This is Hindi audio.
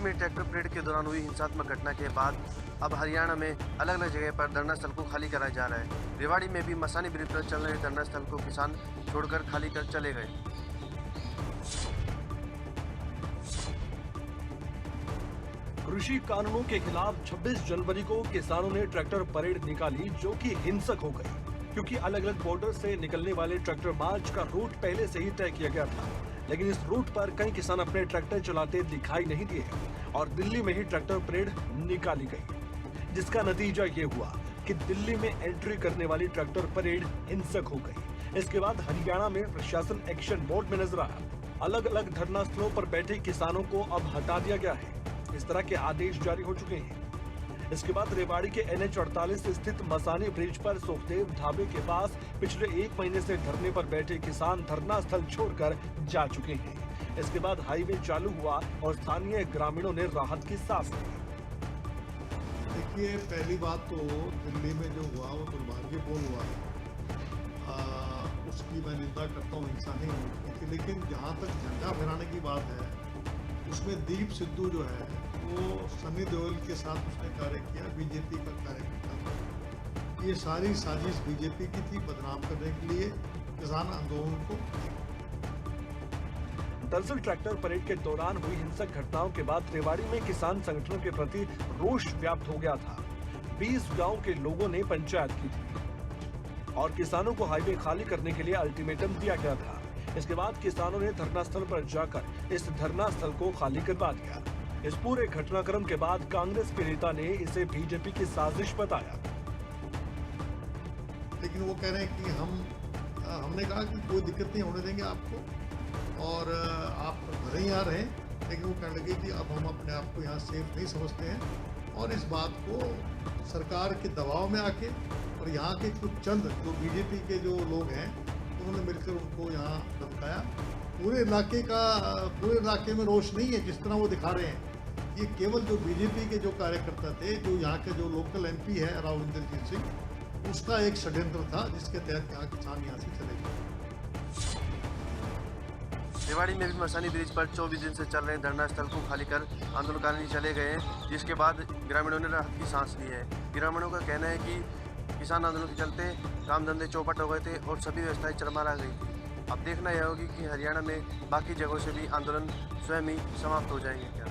में ट्रैक्टर परेड के दौरान हुई हिंसात्मक घटना के बाद अब हरियाणा में अलग अलग जगह पर धरना स्थल को खाली कराया जा रहा है। रेवाड़ी में भी मसानी ब्रिज पर चल रहे धरना स्थल को किसान छोड़कर खाली कर चले गए। कृषि कानूनों के खिलाफ 26 जनवरी को किसानों ने ट्रैक्टर परेड निकाली, जो कि हिंसक हो गई, क्योंकि अलग अलग बॉर्डर से निकलने वाले ट्रैक्टर मार्च का रूट पहले से ही तय किया गया था। लेकिन इस रूट पर कई किसान अपने ट्रैक्टर चलाते दिखाई नहीं दिए और दिल्ली में ही ट्रैक्टर परेड निकाली गई, जिसका नतीजा ये हुआ कि दिल्ली में एंट्री करने वाली ट्रैक्टर परेड हिंसक हो गई। इसके बाद हरियाणा में प्रशासन एक्शन मोड में नजर आया। अलग अलग धरना स्थलों पर बैठे किसानों को अब हटा दिया गया है। इस तरह के आदेश जारी हो चुके हैं। इसके बाद रेवाड़ी के NH 48 स्थित मसानी ब्रिज पर सुखदेव ढाबे के पास पिछले 1 महीने से धरने पर बैठे किसान धरना स्थल छोड़कर जा चुके हैं। इसके बाद हाईवे चालू हुआ और स्थानीय ग्रामीणों ने राहत की सांस ली। देखिए, पहली बात तो दिल्ली में जो हुआ वो दुर्भाग्यपूर्ण हुआ, उसकी मैं निंदा करता हूँ, हिंसा नहीं होनी थी। लेकिन जहाँ तक झंडा फहराने की बात है, उसमें दीप सिद्धू जो है वो सनी देओल के साथ उसने कार्य किया, बीजेपी का कार्यकर्ता था। ये सारी साजिश बीजेपी की थी, बदनाम करने के लिए किसान आंदोलन को। दरअसल ट्रैक्टर परेड के दौरान हुई हिंसक घटनाओं के बाद रेवाड़ी में किसान संगठनों के प्रति रोष व्याप्त हो गया था। 20 गांव के लोगों ने पंचायत की थी और किसानों को हाईवे खाली करने के लिए अल्टीमेटम दिया गया था। इसके बाद किसानों ने धरना स्थल पर जाकर इस धरना स्थल को खाली करवा दिया। इस पूरे घटनाक्रम के बाद कांग्रेस के नेता ने इसे बीजेपी की साजिश बताया। लेकिन वो कह रहे हैं कि हमने कहा कि कोई दिक्कत नहीं होने देंगे आपको और आप भले ही यहाँ रहें, लेकिन वो कहने लगे कि अब हम अपने आप को यहाँ सेफ नहीं समझते हैं। और इस बात को सरकार के दबाव में आके और यहाँ के कुछ चंद जो बीजेपी के जो लोग हैं उन्होंने मिलकर उनको यहाँ धमकाया। पूरे इलाके में रोष नहीं है जिस तरह वो दिखा रहे हैं। ये केवल जो बीजेपी के जो कार्यकर्ता थे, जो यहाँ के जो लोकल MP है राव इंद्रजीत सिंह, उसका एक षड्यंत्र था जिसके तहत यहाँ किसान यहाँ से चले गए। रेवाड़ी में भी मसानी ब्रिज पर 24 दिन से चल रहे धरना स्थल को खाली कर आंदोलनकारी चले गए, जिसके बाद ग्रामीणों ने राहत की सांस ली है। ग्रामीणों का कहना है कि किसान आंदोलन के चलते काम धंधे चौपट हो गए थे और सभी व्यवस्थाएं चरमरा गई थी। अब देखना यह होगी कि हरियाणा में बाकी जगहों से भी आंदोलन स्वयं ही समाप्त हो जाएंगे क्या।